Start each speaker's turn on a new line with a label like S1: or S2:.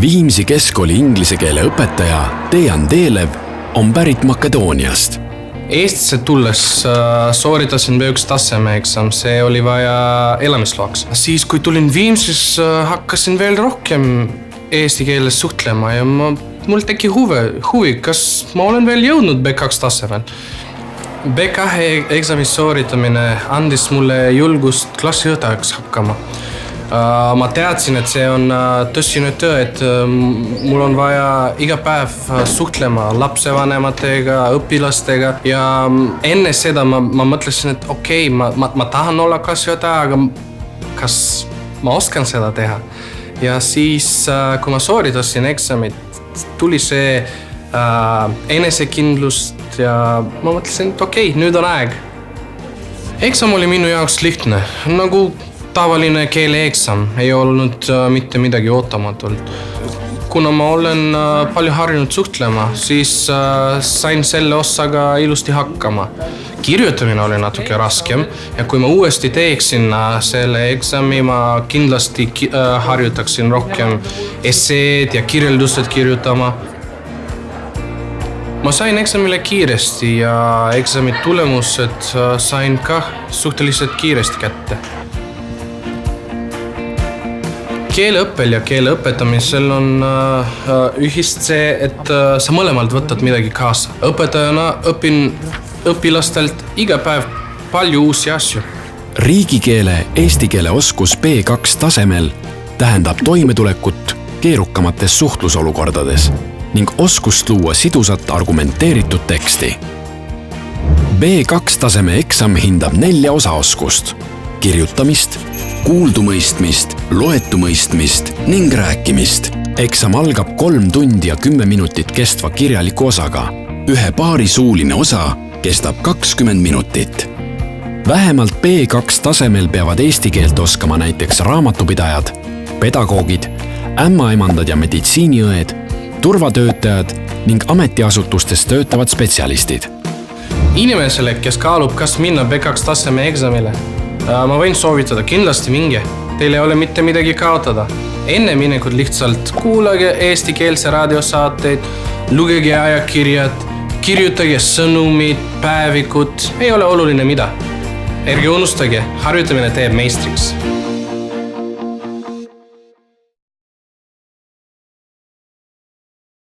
S1: Viimsi keskkooli inglise keele õpetaja Dejan Delev on pärit Makedooniast.
S2: Eestisse tulles sooritasin B1 taseme eksam, see oli vaja elamisloaks. Siis kui tulin Viimsis, hakkasin veel rohkem eesti keeles suhtlema ja mul teki huvi, kas ma olen veel jõudnud B2 tasemel. B2 eksami sooritamine andis mulle julgust klassiõpetajaks hakkama. Ma teadsin, et see on tõsine töö, et mul on vaja iga päev suhtlema lapsevanematega, õpilastega ja enne seda ma mõtlesin, et okei, ma tahan olla klassiõpetaja, aga kas ma oskan seda teha? Ja siis, kui ma sooritasin eksamit, tuli see enesekindlust ja ma mõtlesin, et okei, nüüd on aeg. Eksam oli minu jaoks lihtne, nagu tavaline keeleeksam, ei olnud mitte midagi ootamatult. Kuna ma olen palju harjunud suhtlema, siis sain selle osaga ilusti hakkama. Kirjutamine oli natuke raskem ja kui ma uuesti teeksin selle eksami, ma kindlasti harjutaksin rohkem esseed ja kirjeldused kirjutama. Ma sain eksamile kiiresti ja eksami tulemused sain ka suhteliselt kiiresti kätte. Keeleõppel ja keeleõpetamisel on ühist see, et sa mõlemalt võtad midagi kaasa. Õpetajana õpin õpilastelt iga päev palju uusi asju.
S1: Riigikeele eesti keele oskus B2 tasemel tähendab toimetulekut keerukamates suhtlusolukordades ning oskust luua sidusat argumenteeritud teksti. B2 taseme eksam hindab 4 osaoskust: kirjutamist, kuuldumõistmist, loetumõistmist ning rääkimist. Eksam algab 3 tundi ja 10 minutit kestva kirjaliku osaga. Ühe paari suuline osa kestab 20 minutit. Vähemalt B2 tasemel peavad eesti keelt oskama näiteks raamatupidajad, pedagoogid, ämmaemandad ja meditsiiniõed, turvatöötajad ning ametiasutustes töötavad spetsialistid.
S2: Inimesele, kes kaalub, kas minna B2 taseme eksamile, ma võin soovitada kindlasti minge. Teil ei ole mitte midagi kaotada. Enne minekut lihtsalt kuulage eestikeelse raadiosaateid, lugege ajakirjad, kirjutage sõnumid, päevikut. Ei ole oluline mida. Ärge unustage, harjutamine teeb meistriks.